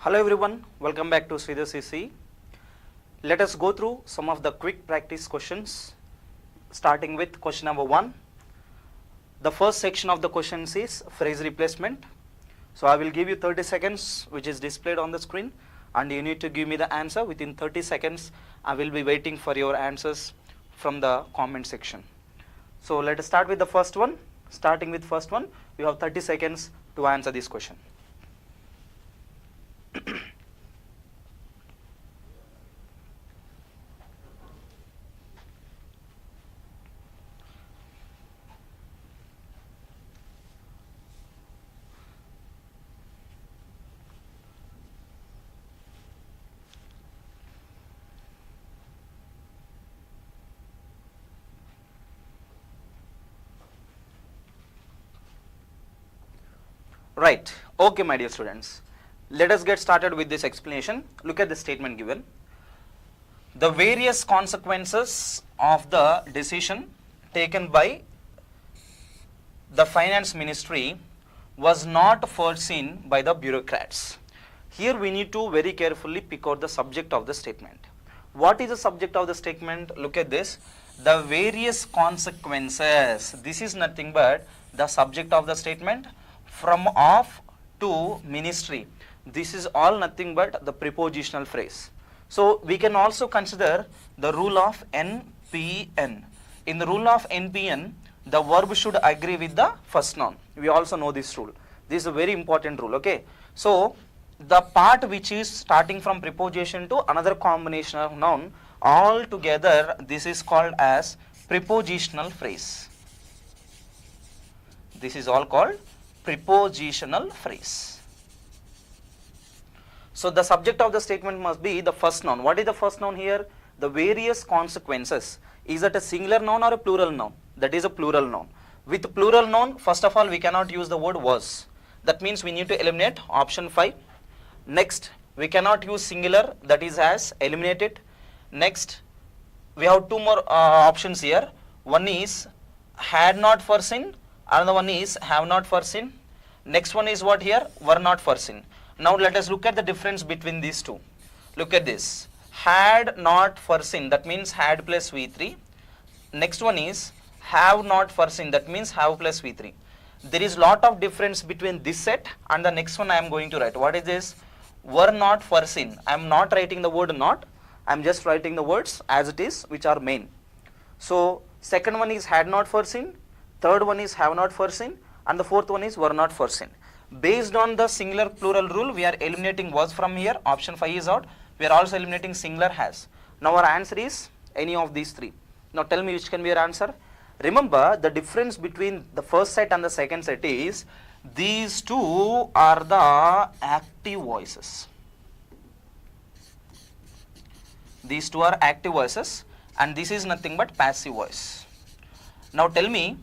Hello everyone, welcome back to SBI CCE. Let us go through some of the quick practice questions, starting with question number 1. The first section of the questions is phrase replacement. So I will give you 30 seconds, which is displayed on the screen, and you need to give me the answer within 30 seconds. I will be waiting for your answers from the comment section. So let us start with the first one. Starting with first one, you have 30 seconds to answer this question. Right, okay my dear students, let us get started with this explanation. Look at the statement given. The various consequences of the decision taken by the finance ministry was not foreseen by the bureaucrats. Here we need to very carefully pick out the subject of the statement. What is the subject of the statement? Look at this. The various consequences. This is nothing but the subject of the statement. From off to ministry. This is all nothing but the prepositional phrase. So we can also consider the rule of NPN. In the rule of NPN, the verb should agree with the first noun. We also know this rule. This is a very important rule, okay. So the part which is starting from preposition to another combination of noun, all together this is called as prepositional phrase. This is all called prepositional phrase. So the subject of the statement must be the first noun. What is the first noun here? The various consequences. Is it a singular noun or a plural noun? That is a plural noun. With plural noun, first of all, we cannot use the word was. That means we need to eliminate option 5. Next, we cannot use singular, that is has, eliminated. Next, we have two more options here. One is had not foreseen. Another one is have not foreseen. Next one is what here? Were not foreseen. Now let us look at the difference between these two. Look at this. Had not foreseen, that means had plus V3. Next one is have not foreseen, that means have plus V3. There is lot of difference between this set and the next one I am going to write. What is this? Were not foreseen. I am not writing the word not. I am just writing the words as it is, which are main. So second one is had not foreseen. Third one is have not foreseen, and the fourth one is were not foreseen. Based on the singular plural rule, we are eliminating was from here. Option 5 is out. We are also eliminating singular has. Now our answer is any of these three. Now tell me which can be your answer. Remember, the difference between the first set and the second set is these two are the active voices. These two are active voices and this is nothing but passive voice. Now tell me,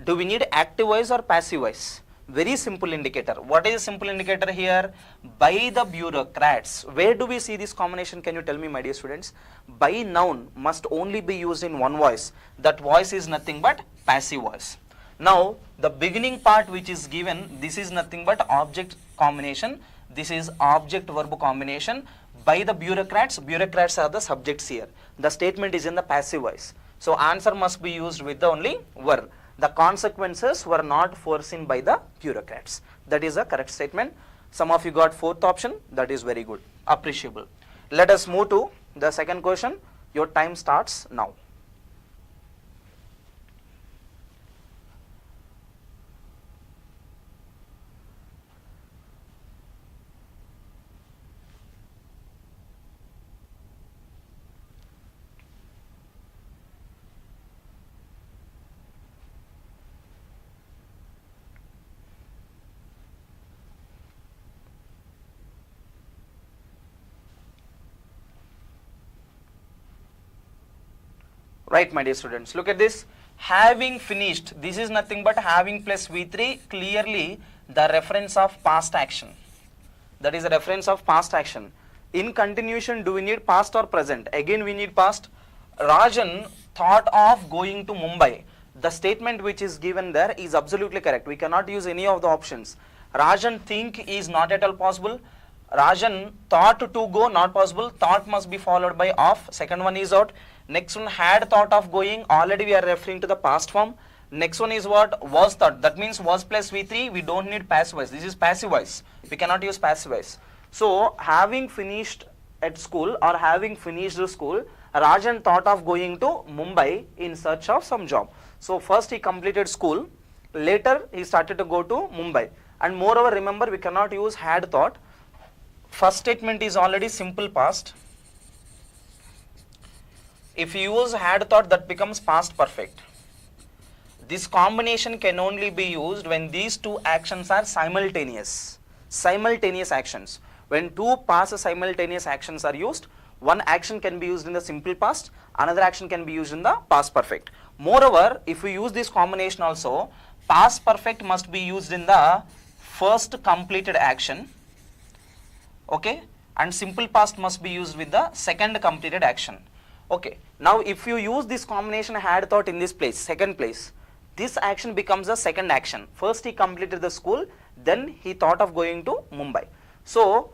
do we need active voice or passive voice? Very simple indicator. What is a simple indicator here? By the bureaucrats. Where do we see this combination? Can you tell me, my dear students? By noun must only be used in one voice. That voice is nothing but passive voice. Now the beginning part which is given, this is nothing but object combination. This is object verb combination. By the bureaucrats, bureaucrats are the subjects here. The statement is in the passive voice. So answer must be used with the only were. The consequences were not foreseen by the bureaucrats. That is a correct statement. Some of you got fourth option. That is very good. Appreciable. Let us move to the second question. Your time starts now. Right, my dear students, look at this. Having finished, this is nothing but having plus V3, clearly the reference of past action. That is a reference of past action. In continuation, do we need past or present? Again, we need past. Rajan thought of going to Mumbai. The statement which is given there is absolutely correct. We cannot use any of the options. Rajan think is not at all possible. Rajan thought to go, not possible. Thought must be followed by of. Second one is out. Next one, had thought of going. Already we are referring to the past form. Next one is what? Was thought. That means was plus V3. We don't need passive voice. This is passive voice. We cannot use passive voice. So having finished at school or having finished the school, Rajan thought of going to Mumbai in search of some job. So first he completed school. Later he started to go to Mumbai. And moreover, remember, we cannot use had thought. First statement is already simple past. If you use had thought, that becomes past perfect. This combination can only be used when these two actions are simultaneous. Simultaneous actions. When two past simultaneous actions are used, one action can be used in the simple past, another action can be used in the past perfect. Moreover, if we use this combination also, past perfect must be used in the first completed action. Okay, and simple past must be used with the second completed action. Okay, now if you use this combination had thought in this place, second place, this action becomes a second action. First he completed the school, then he thought of going to Mumbai. So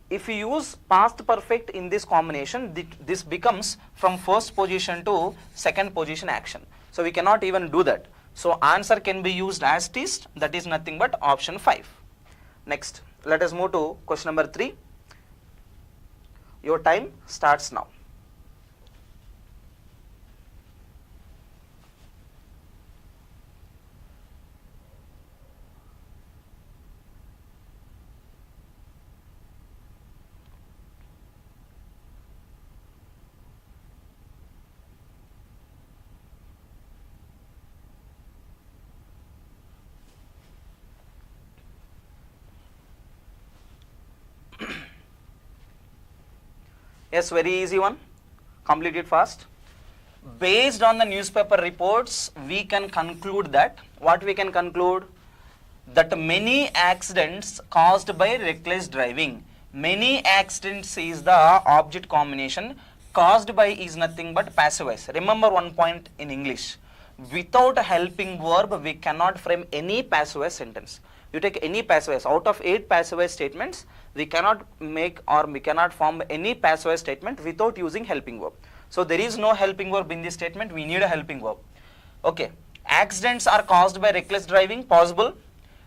if you use past perfect in this combination, this becomes from first position to second position action. So we cannot even do that. So answer can be used as it is, that is nothing but option 5. Next, let us move to question number 3. Your time starts now. Yes, very easy one. Complete it fast. Based on the newspaper reports, we can conclude that, what we can conclude? That many accidents caused by reckless driving. Many accidents is the object combination. Caused by is nothing but passive voice. Remember one point in English. Without a helping verb, we cannot frame any passive voice sentence. You take any passive voice. Out of 8 passive voice statements, we cannot make or we cannot form any passive voice statement without using helping verb. So there is no helping verb in this statement. We need a helping verb. Okay. Accidents are caused by reckless driving. Possible.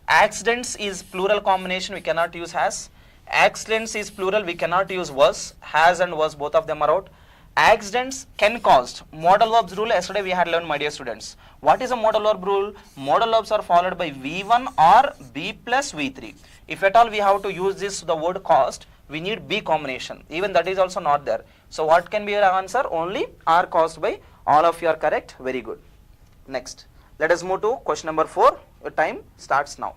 Accidents is plural combination. We cannot use has. Accidents is plural. We cannot use was. Has and was, both of them are out. Accidents can cause. Modal verbs rule, yesterday we had learned, my dear students. What is a modal verb rule? Modal verbs are followed by V1 or B plus V3. If at all we have to use this, the word caused, we need B combination. Even that is also not there. So what can be your answer? Only are caused by. All of you are correct. Very good. Next, let us move to question number 4. Your time starts now.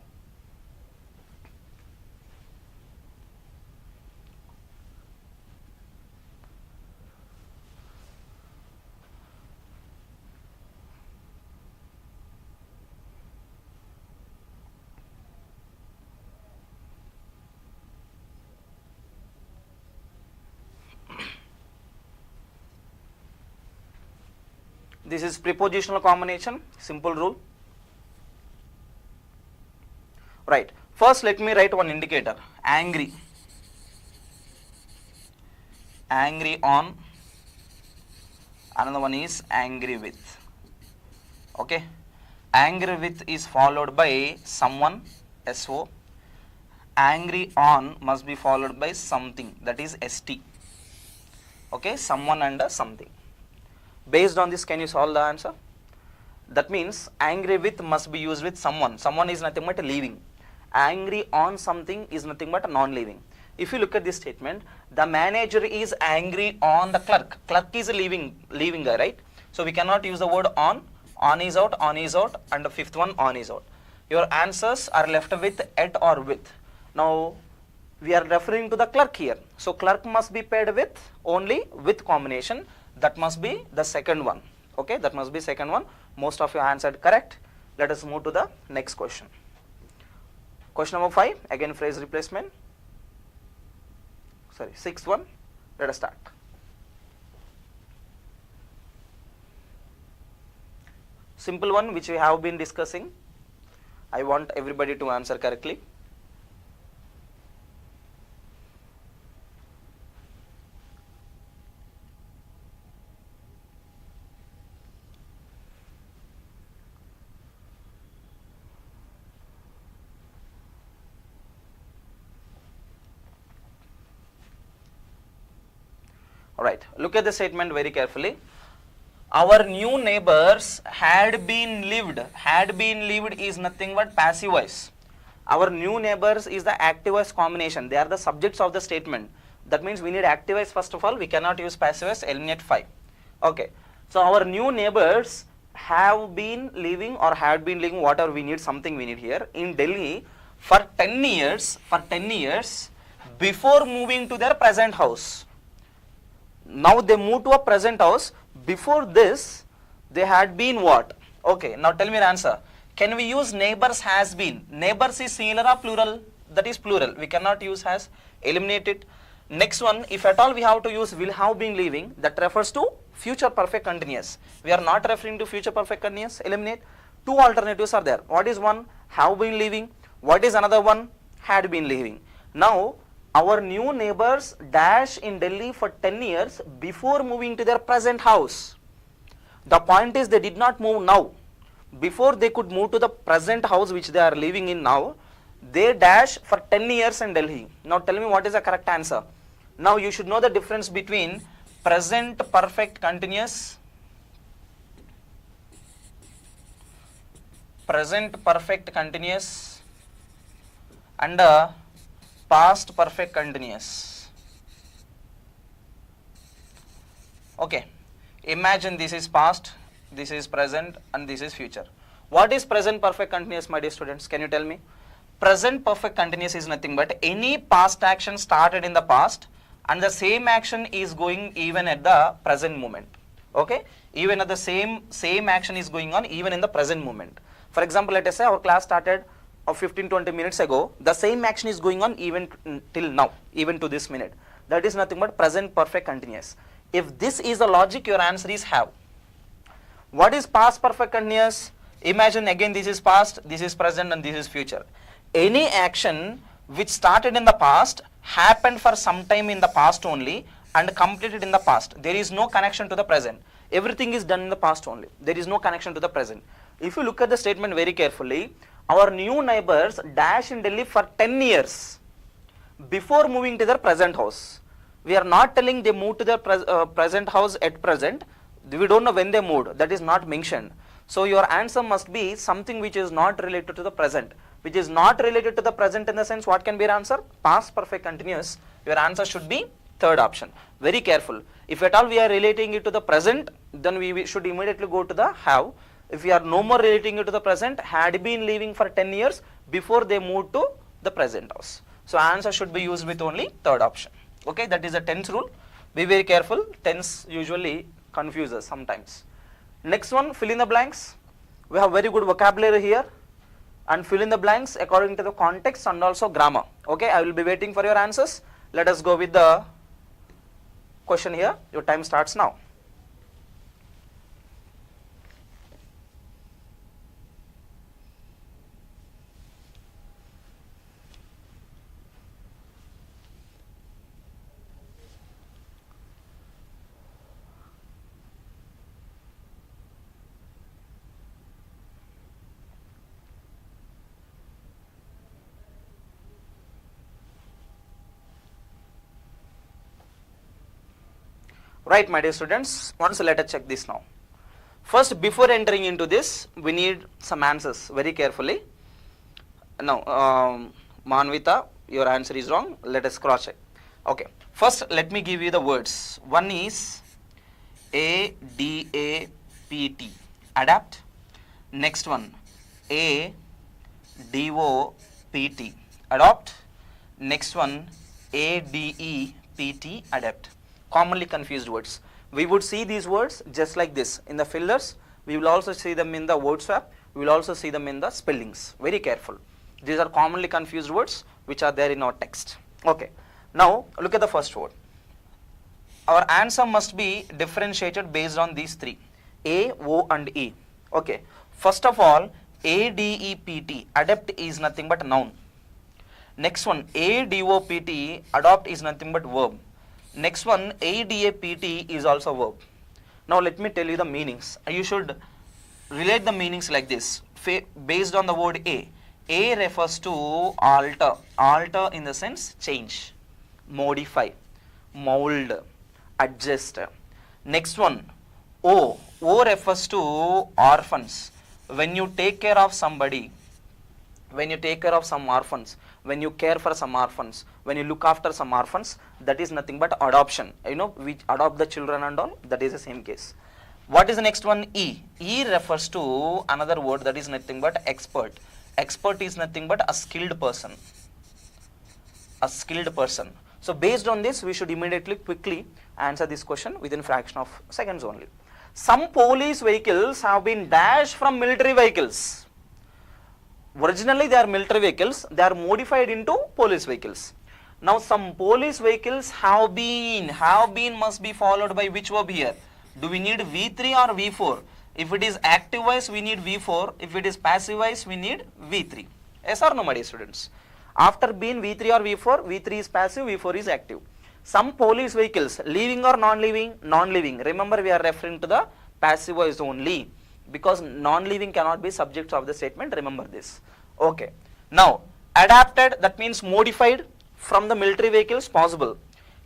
This is prepositional combination, simple rule. Right. First, let me write one indicator. Angry. Angry on. Another one is angry with. Okay. Angry with is followed by someone, SO. Angry on must be followed by something, that is ST. Okay. Someone and something. Based on this, can you solve the answer? That means angry with must be used with someone. Someone is nothing but leaving. Angry on something is nothing but non-leaving. If you look at this statement, the manager is angry on the clerk. Clerk is a leaving guy, right? So we cannot use the word on. On is out, and the fifth one, on is out. Your answers are left with at or with. Now, we are referring to the clerk here. So clerk must be paired with only with combination. That must be the second one. Okay, that must be second one. Most of you answered correct. Let us move to the next question. Question number 5, again phrase replacement. Sorry, 6th one. Let us start. Simple one which we have been discussing. I want everybody to answer correctly. Alright, look at the statement very carefully. Our new neighbors had been lived. Had been lived is nothing but passive voice. Our new neighbors is the active voice combination. They are the subjects of the statement. That means we need active voice first of all. We cannot use passive voice. Eliminate 5. Okay. So our new neighbors have been living or had been living, whatever we need, something we need here, in Delhi for 10 years. For 10 years before moving to their present house. Now they moved to a present house. Before this, they had been what? Okay, now tell me the answer. Can we use neighbors has been? Neighbors is singular or plural? That is plural. We cannot use has. Eliminate it. Next one, if at all we have to use will have been living, that refers to future perfect continuous. We are not referring to future perfect continuous. Eliminate. 2 alternatives are there. What is one? Have been living. What is another one? Had been living. Now, our new neighbors dash in Delhi for 10 years before moving to their present house. The point is they did not move now. Before they could move to the present house which they are living in now, they dash for 10 years in Delhi. Now tell me what is the correct answer. Now you should know the difference between present perfect continuous, and past perfect continuous. Okay, imagine this is past, this is present, and this is future. What is present perfect continuous, my dear students? Can you tell me? Present perfect continuous is nothing but any past action started in the past and the same action is going even at the present moment. Okay, even at the same action is going on even in the present moment. For example, let us say our class started 15-20 minutes ago. The same action is going on even till now, even to this minute. That is nothing but present perfect continuous. If this is the logic, your answer is have. What is past perfect continuous? Imagine again, this is past, this is present, and this is future. Any action which started in the past happened for some time in the past only and completed in the past. There is no connection to the present. Everything is done in the past only. There is no connection to the present. If you look at the statement very carefully, our new neighbors dash in Delhi for 10 years before moving to their present house. We are not telling they moved to their present house at present. We don't know when they moved. That is not mentioned. So your answer must be something which is not related to the present. Which is not related to the present in the sense, what can be your answer? Past perfect continuous. Your answer should be third option. Very careful. If at all we are relating it to the present, then we should immediately go to the have. If we are no more relating it to the present, had been living for 10 years before they moved to the present house. So answer should be used with only third option. Okay, that is the tense rule. Be very careful. Tense usually confuses sometimes. Next one, fill in the blanks. We have very good vocabulary here. And fill in the blanks according to the context and also grammar. Okay, I will be waiting for your answers. Let us go with the question here. Your time starts now. Right, my dear students, once let us check this now. First, before entering into this, we need some answers very carefully. Now, Manvita, your answer is wrong. Let us cross check. Okay, first let me give you the words. One is ADAPT, adapt. Next one, ADOPT, adopt. Next one, ADEPT, adapt. Commonly confused words. We would see these words just like this in the fillers. We will also see them in the word swap. We will also see them in the spellings. Very careful. These are commonly confused words which are there in our text. Okay. Now look at the first word. Our answer must be differentiated based on these three: A, O, and E. Okay. First of all, ADEPT, adapt, is nothing but noun. Next one, ADOPT, adopt, is nothing but verb. Next one, ADAPT, is also verb. Now let me tell you the meanings. You should relate the meanings like this based on the word A. A refers to alter. Alter in the sense change, modify, mold, adjust. Next one, O. O refers to orphans. When you take care of somebody, when you take care of some orphans, when you care for some orphans, when you look after some orphans, that is nothing but adoption. You know, we adopt the children and all, that is the same case. What is the next one? E. E refers to another word that is nothing but expert. Expert is nothing but a skilled person. A skilled person. So based on this, we should immediately quickly answer this question within fraction of seconds only. Some police vehicles have been dashed from military vehicles. Originally they are military vehicles, they are modified into police vehicles. Now some police vehicles have been must be followed by which verb here? Do we need V3 or V4? If it is active voice, we need V4. If it is passive voice, we need V3. Yes or no, my dear students? After being V3 or V4, V3 is passive, V4 is active. Some police vehicles, living or non-living? Non-living. Remember, we are referring to the passive voice only, because non-living cannot be subject of the statement. Remember this. Okay. Now, adapted, that means modified from the military vehicles, possible.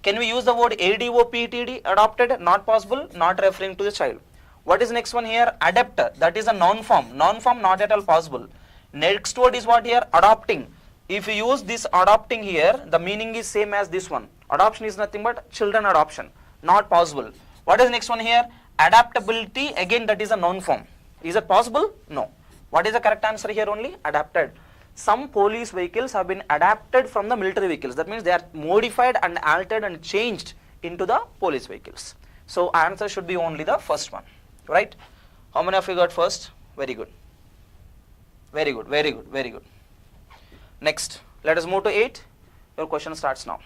Can we use the word ADOPTD, adopted? Not possible, not referring to the child. What is next one here? Adapter, that is a noun form. Noun form not at all possible. Next word is what here? Adopting. If you use this adopting here, the meaning is same as this one. Adoption is nothing but children adoption. Not possible. What is next one here? Adaptability, again that is a noun form. Is it possible? No. What is the correct answer here only? Adapted. Some police vehicles have been adapted from the military vehicles. That means they are modified and altered and changed into the police vehicles. So answer should be only the first one. Right? How many of you got first? Very good. Very good, very good, very good. Next, let us move to 8. Your question starts now.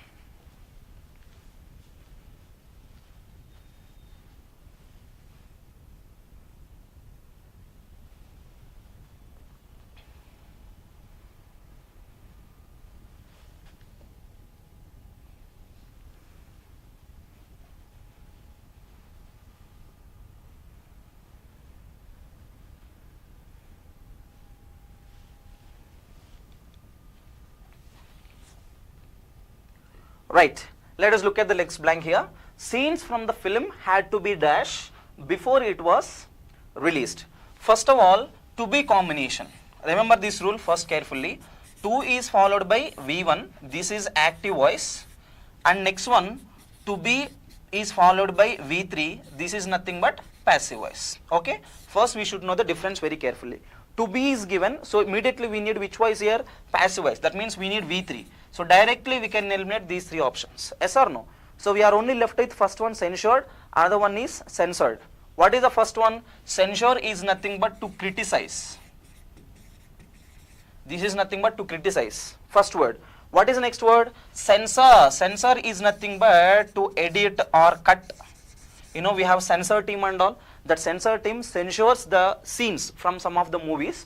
Right, let us look at the next blank here. Scenes from the film had to be dash before it was released. First of all, to be combination. Remember this rule first carefully. To is followed by V1. This is active voice. And next one, to be is followed by V3. This is nothing but passive voice. Okay. First we should know the difference very carefully. To be is given. So immediately we need which voice here? Passive voice. That means we need V3. So directly we can eliminate these three options. Yes or no? So we are only left with first one censured, another one is censored. What is the first one? Censure is nothing but to criticize. This is nothing but to criticize. First word. What is the next word? Censor. Censor is nothing but to edit or cut. You know, we have censor team and all. That censor team censures the scenes from some of the movies.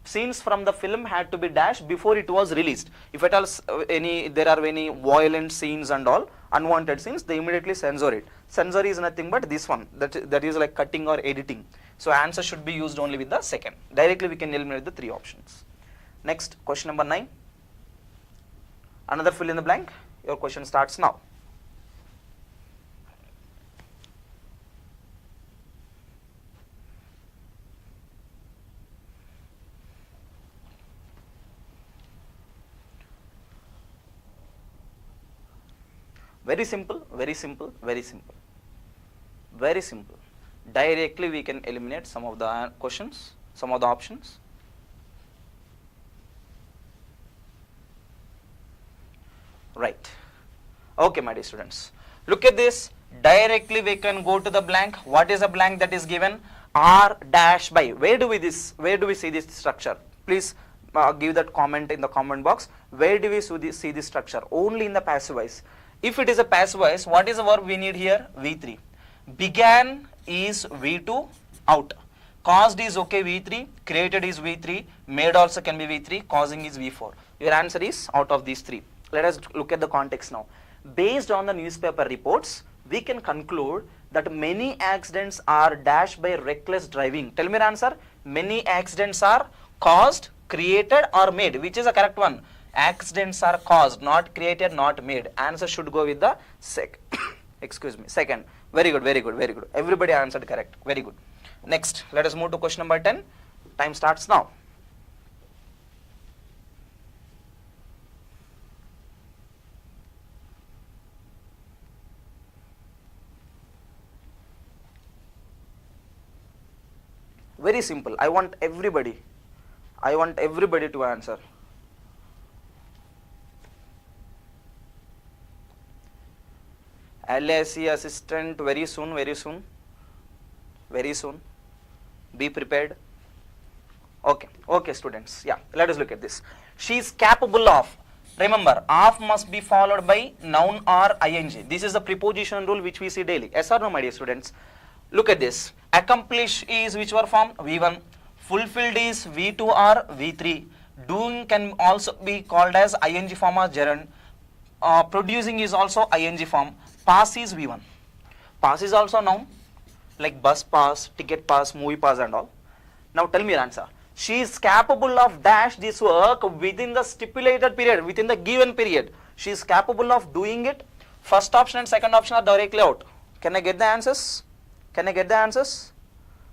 Scenes from the film had to be dashed before it was released. If at all there are any violent scenes and all, unwanted scenes, they immediately censor it. Censor is nothing but this one, that is like cutting or editing. So answer should be used only with the second. Directly we can eliminate the three options. Next, question number 9. Another fill in the blank. Your question starts now. Very simple, very simple, very simple. Very simple. Directly we can eliminate some of the questions, some of the options. Right. Okay, my dear students. Look at this. Directly we can go to the blank. What is a blank that is given? R dash by. Where do we see this structure? Please give that comment in the comment box. Where do we see this structure? Only in the passive voice. If it is a passive voice, what is the verb we need here? V3. Began is V2, out. Caused is okay V3, created is V3, made also can be V3, causing is V4. Your answer is out of these three. Let us look at the context now. Based on the newspaper reports, we can conclude that many accidents are dashed by reckless driving. Tell me your answer. Many accidents are caused, created or made. Which is the correct one? Accidents are caused, not created, not made. Answer should go with the second. Excuse me, second. Very good, very good, very good. Everybody answered correct. Very good. Next, let us move to question number 10. Time starts now. Very simple. I want everybody to answer. LIC assistant very soon. Be prepared. Okay students. Yeah, let us look at this. She is capable of, remember, of must be followed by noun or ing. This is the preposition rule which we see daily. Yes or no, my dear students? Look at this. Accomplish is which verb form? V1. Fulfilled is V2 or V3. Doing can also be called as ing form or gerund. Producing is also ing form. Pass is V1. Pass is also noun, like bus pass, ticket pass, movie pass and all. Now tell me your answer. She is capable of dash this work within the stipulated period, within the given period. She is capable of doing it. First option and second option are directly out. Can I get the answers? Can I get the answers?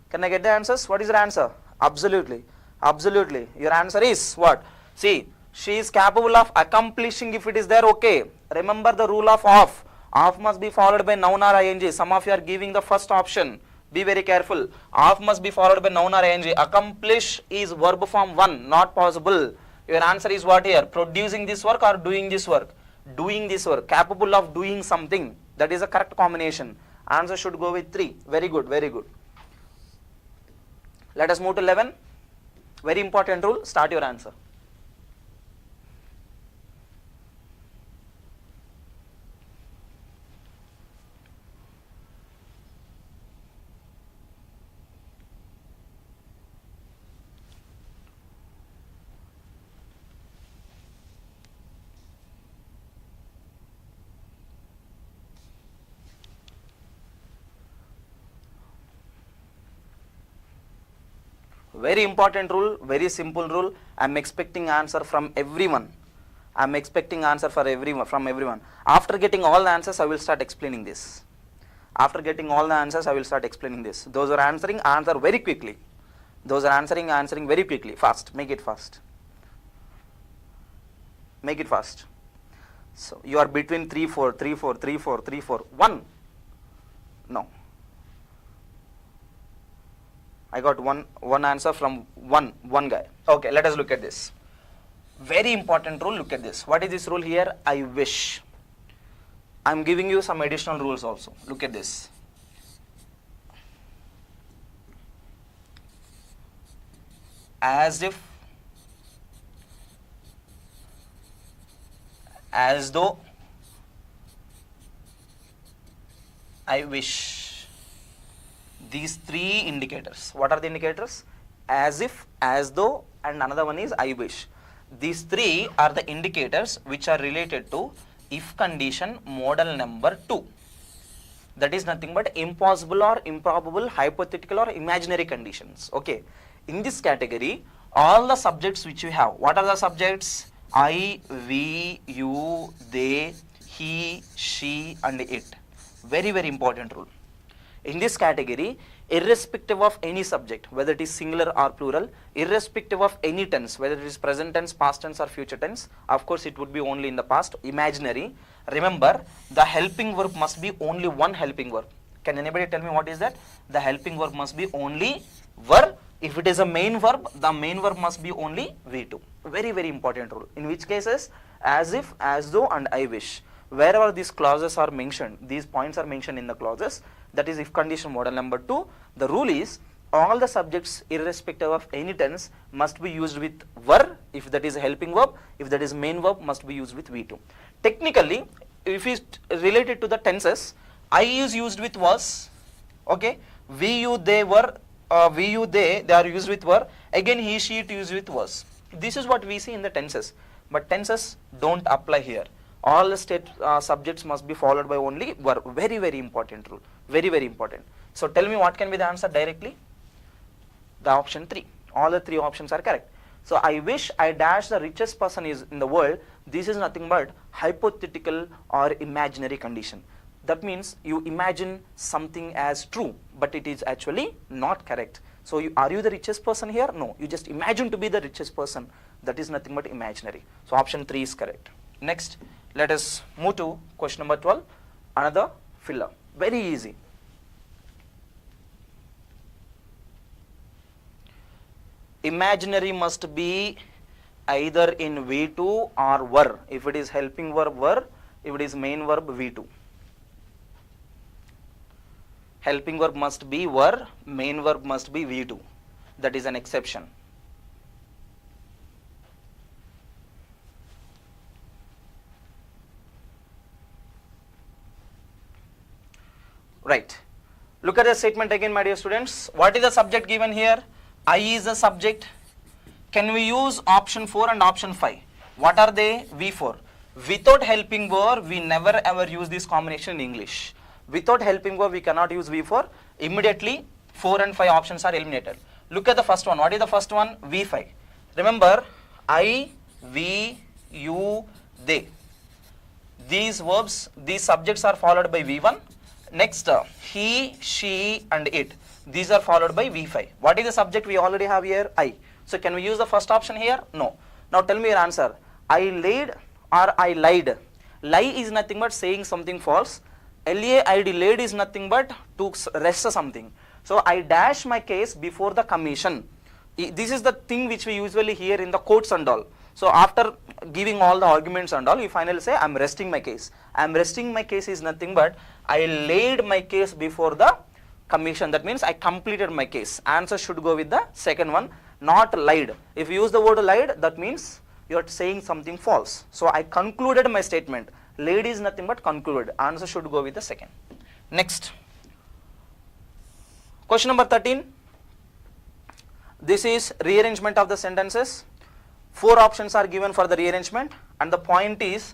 Can I get the answers? What is your answer? Absolutely. Absolutely. Your answer is what? See, she is capable of accomplishing if it is there, okay. Remember the rule of off. Off must be followed by noun or ing. Some of you are giving the first option. Be very careful. Off must be followed by noun or ing. Accomplish is verb form 1. Not possible. Your answer is what here? Producing this work or doing this work? Doing this work. Capable of doing something. That is a correct combination. Answer should go with 3. Very good. Very good. Let us move to 11. Very important rule. Start your answer. Very important rule, very simple rule. I am expecting answer from everyone. I am expecting answer from everyone. After getting all the answers, I will start explaining this. After getting all the answers, I will start explaining this. Those are answering, answer very quickly. Those are answering very quickly. Fast. Make it fast. Make it fast. So you are between 3, 4, 3, 4, 3, 4, 3, 4, 1. No. I got one answer from one guy. Okay, let us look at this. Very important rule. Look at this. What is this rule here? I wish. I am giving you some additional rules also. Look at this. As if, as though, I wish. These 3 indicators. What are the indicators? As if, as though, and another one is I wish. These 3 are the indicators which are related to if condition model number 2. That is nothing but impossible or improbable, hypothetical or imaginary conditions. Okay. In this category, all the subjects which you have, what are the subjects? I, we, you, they, he, she and it. Very, very important rule. In this category, irrespective of any subject, whether it is singular or plural, irrespective of any tense, whether it is present tense, past tense or future tense, of course it would be only in the past, imaginary. Remember, the helping verb must be only one helping verb. Can anybody tell me what is that? The helping verb must be only verb. If it is a main verb, the main verb must be only V2. Very, very important rule. In which cases, as if, as though and I wish. Wherever these clauses are mentioned, these points are mentioned in the clauses, that is if condition model number 2, the rule is all the subjects irrespective of any tense must be used with ver, if that is a helping verb, if that is main verb must be used with V2. Technically, if it is related to the tenses, I is used with was, okay, we, you, they were, we, you, they are used with were, again he, she, it used with was. This is what we see in the tenses, but tenses don't apply here. All the state subjects must be followed by only verb. Very, very important rule. Very, very important. So tell me what can be the answer directly? The option 3. All the 3 options are correct. So I wish I dash the richest person is in the world. This is nothing but hypothetical or imaginary condition. that means you imagine something as true, but it is actually not correct. So are you the richest person here? No, you just imagine to be the richest person. That is nothing but imaginary. So option 3 is correct. Next, let us move to question number 12, another filler. Very easy. Imaginary must be either in V2 or were. If it is helping verb, were. If it is main verb, V2. Helping verb must be were, main verb must be V2. That is an exception. Right. Look at the statement again, my dear students. What is the subject given here? I is the subject. Can we use option 4 and option 5? What are they? V4. Without helping verb, we never ever use this combination in English. Without helping verb, we cannot use V4. Immediately, 4 and 5 options are eliminated. Look at the first one. What is the first one? V5. Remember, I, we, you, they. These verbs, these subjects are followed by V1. Next, he, she, and it. These are followed by V5. What is the subject we already have here? I. So can we use the first option here? No. Now tell me your answer. I laid or I lied. Lie is nothing but saying something false. LAID, laid, is nothing but to rest something. So I dash my case before the commission. This is the thing which we usually hear in the courts and all. So after giving all the arguments and all, you finally say, I am resting my case. I am resting my case is nothing but I laid my case before the commission. That means I completed my case. Answer should go with the second one, not lied. If you use the word lied, that means you are saying something false. So I concluded my statement. Laid is nothing but concluded. Answer should go with the second. Next. Question number 13. This is rearrangement of the sentences. 4 options are given for the rearrangement, and the point is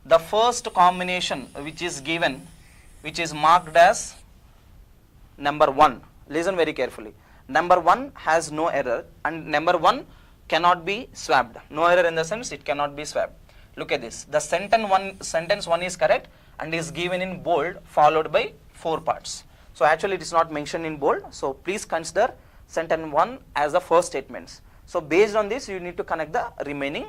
the first combination which is given, which is marked as number 1. Listen very carefully. Number 1 has no error, and number 1 cannot be swapped. No error in the sense it cannot be swapped. Look at this. The sentence 1 is correct and is given in bold, followed by 4 parts. So actually it is not mentioned in bold. So please consider sentence 1 as the first statements. So based on this, you need to connect the remaining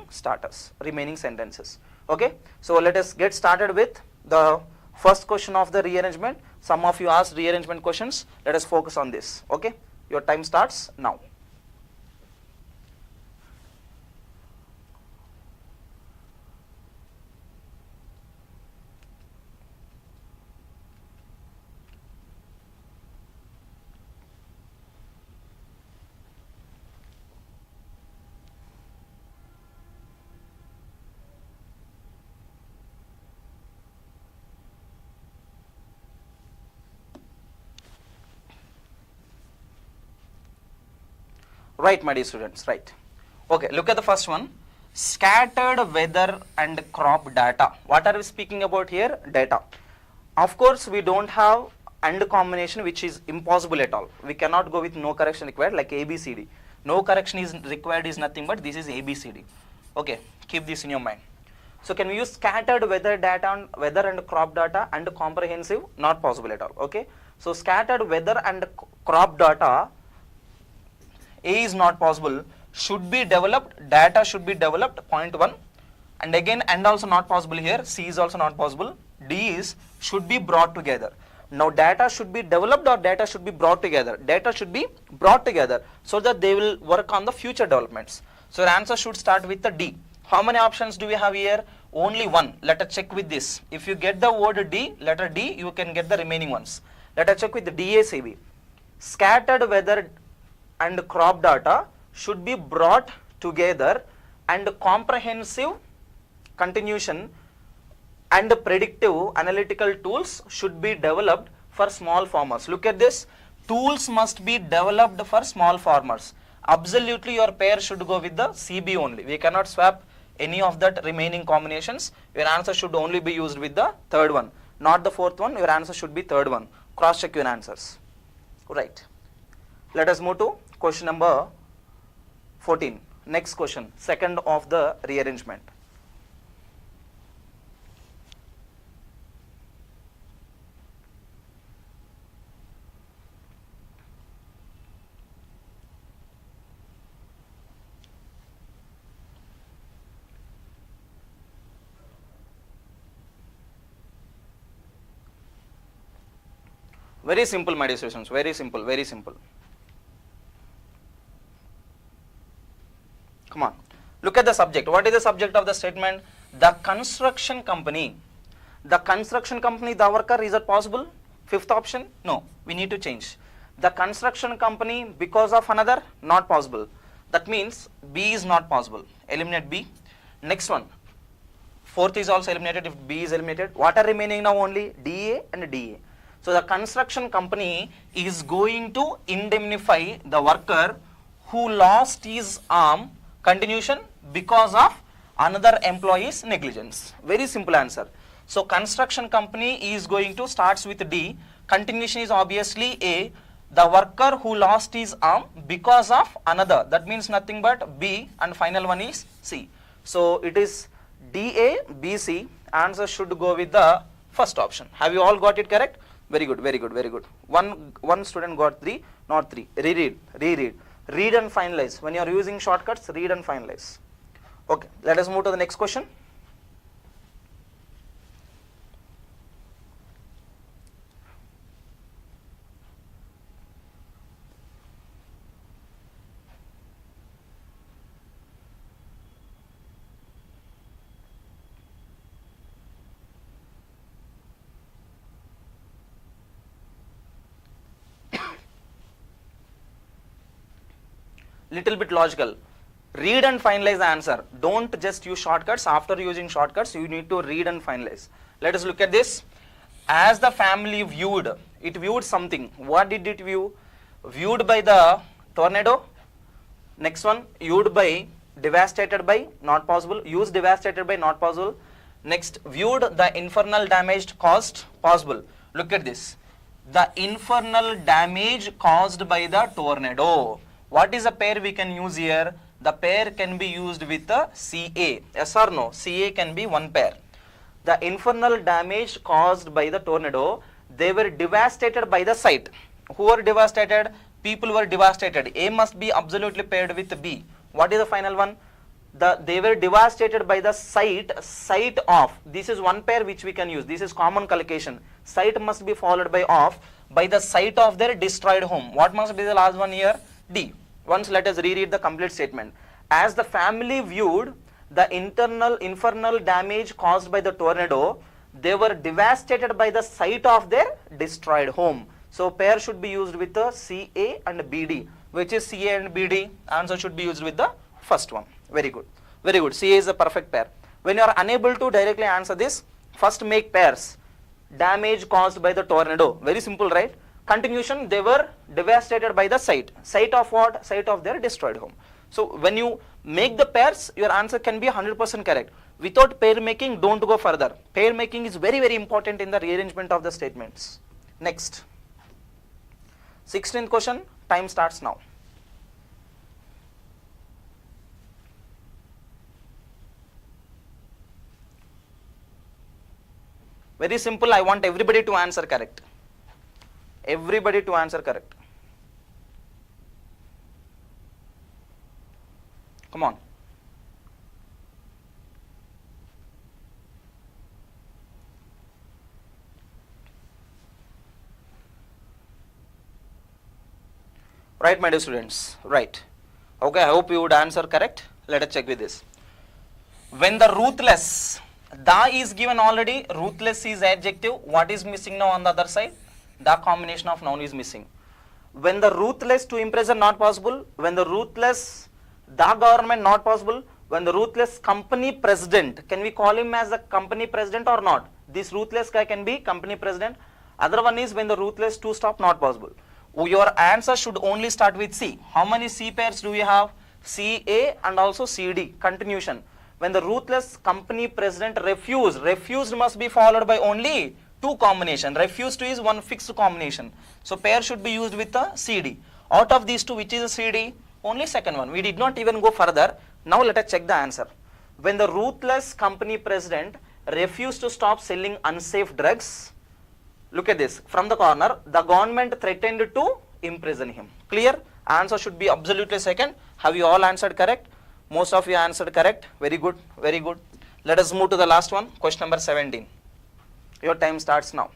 remaining sentences. Okay. So let us get started with the first question of the rearrangement. Some of you asked rearrangement questions. Let us focus on this. Okay. Your time starts now. Right, my dear students, right. Okay, look at the first one. Scattered weather and crop data. What are we speaking about here? Data. Of course, we don't have and combination, which is impossible at all. We cannot go with no correction required like ABCD. No correction is required is nothing but this is ABCD. Okay, keep this in your mind. So can we use scattered weather data and weather and crop data and comprehensive? Not possible at all. Okay. So scattered weather and crop data, A is not possible, should be developed, data should be developed, point 1, and again and also not possible here, C is also not possible, D is should be brought together. Now data should be developed or data should be brought together? Data should be brought together so that they will work on the future developments. So the answer should start with the D. How many options do we have here? Only 1. Let us check with this. If you get the word D, letter D, you can get the remaining ones. Let us check with the DACB. Scattered weather and crop data should be brought together and comprehensive continuation and predictive analytical tools should be developed for small farmers. Look at this. Tools must be developed for small farmers. Absolutely your pair should go with the CB only. We cannot swap any of that remaining combinations. Your answer should only be used with the third one, not the fourth one. Your answer should be third one. Cross check your answers. Right. Let us move to question number 14. Next question, second of the rearrangement. Very simple, my dear students, very simple, very simple. Come on, look at the subject. What is the subject of the statement? The construction company. The construction company, the worker, is it possible? Fifth option, no, we need to change. The construction company because of another, not possible. That means B is not possible. Eliminate B. Next one, fourth is also eliminated if B is eliminated. What are remaining now? Only DA and DA. So the construction company is going to indemnify the worker who lost his arm, continuation, because of another employee's negligence. Very simple answer. So construction company is going to starts with D. Continuation is obviously A. The worker who lost his arm because of another. That means nothing but B, and final one is C. So it is DA, BC. Answer should go with the first option. Have you all got it correct? Very good, very good, very good. One student got 3, not 3. Reread. Read and finalize. When you are using shortcuts, read and finalize. Okay, let us move to the next question. Little bit logical. Read and finalize the answer. Don't just use shortcuts. After using shortcuts, you need to read and finalize. Let us look at this. As the family viewed, it viewed something. What did it view? Viewed by the tornado. Next one, viewed by, devastated by, not possible. Used, devastated by, not possible. Next, viewed the infernal damage caused, possible. Look at this. The infernal damage caused by the tornado. What is a pair we can use here? The pair can be used with a CA. Yes or no? CA can be one pair. The infernal damage caused by the tornado, they were devastated by the site. Who were devastated? People were devastated. A must be absolutely paired with B. What is the final one? They were devastated by the site of. This is one pair which we can use. This is common collocation. Site must be followed by of, by the site of their destroyed home. What must be the last one here? D. Once let us reread the complete statement. As the family viewed the infernal damage caused by the tornado, they were devastated by the site of their destroyed home. So pair should be used with the CA and BD. Which is CA and BD? Answer should be used with the first one. Very good. Very good. CA is a perfect pair. When you are unable to directly answer this, first make pairs. Damage caused by the tornado. Very simple, right? Continuation, they were devastated by the site. Site of what? Site of their destroyed home. So when you make the pairs, your answer can be 100% correct. Without pair making, don't go further. Pair making is very, very important in the rearrangement of the statements. Next. 16th question, time starts now. Very simple, I want everybody to answer correct. Everybody to answer correct. Come on. Right, my dear students, right. Okay, I hope you would answer correct. Let us check with this. When the ruthless, the is given already, ruthless is adjective. What is missing now on the other side? The combination of noun is missing. When the ruthless to imprison, not possible. When the ruthless, the government, not possible. When the ruthless company president, can we call him as the company president or not? This ruthless guy can be company president. Other one is when the ruthless to stop, not possible. Your answer should only start with C. How many C pairs do we have? CA and also CD. Continuation. When the ruthless company president refused must be followed by only two combination. Refused to is one fixed combination. So pair should be used with a CD. Out of these two, which is a CD? Only second one. We did not even go further. Now let us check the answer. When the ruthless company president refused to stop selling unsafe drugs, look at this. From the corner, the government threatened to imprison him. Clear? Answer should be absolutely second. Have you all answered correct? Most of you answered correct. Very good. Very good. Let us move to the last one. Question number 17. Your time starts now.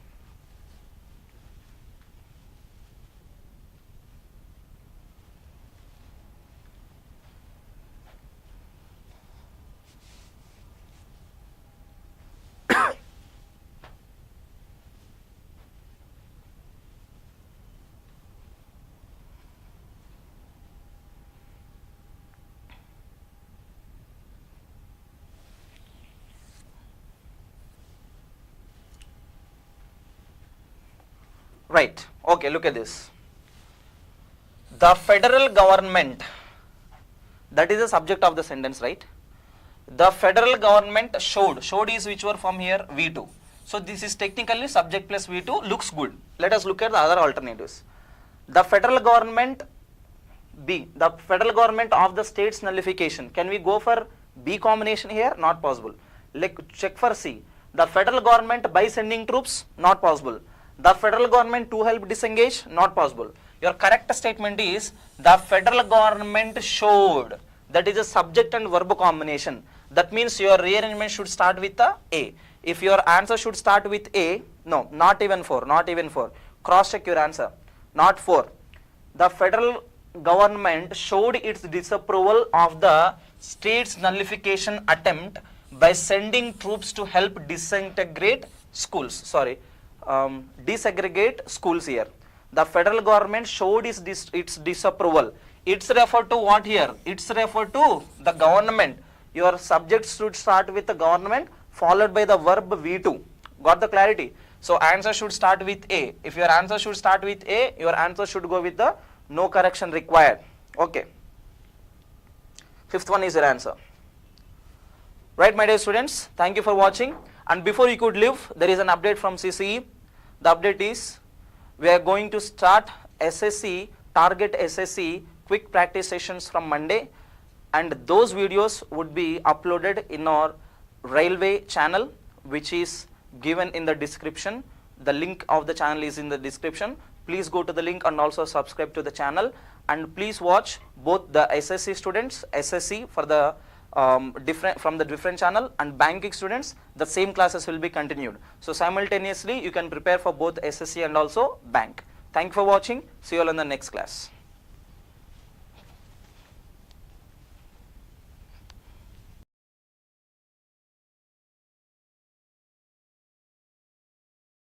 Right. Okay, look at this. The federal government, that is the subject of the sentence, right? The federal government showed is which were from here, V2. So this is technically subject plus V2, looks good. Let us look at the other alternatives. The federal government, B, the federal government of the state's nullification. Can we go for B combination here? Not possible. Check for C. The federal government by sending troops? Not possible. The federal government to help disengage? Not possible. Your correct statement is the federal government showed. That is a subject and verb combination. That means your rearrangement should start with a A. If your answer should start with A, no, not even 4, not even 4. Cross check your answer. Not 4. The federal government showed its disapproval of the state's nullification attempt by sending troops to help disintegrate schools. Desegregate schools here. The federal government showed its disapproval. It's referred to what here? It's referred to the government. Your subject should start with the government followed by the verb V2. Got the clarity? So answer should start with A. If your answer should start with A, your answer should go with the no correction required. Okay. Fifth one is your answer. Right, my dear students, thank you for watching. And before you could leave, there is an update from CCE. The update is we are going to start SSC, target SSC quick practice sessions from Monday, and those videos would be uploaded in our railway channel, which is given in the description. The link of the channel is in the description. Please go to the link and also subscribe to the channel, and please watch both the SSC students, SSC for the from the different channel, and banking students, the same classes will be continued. So simultaneously you can prepare for both SSC and also bank. Thank you for watching. See you all in the next class.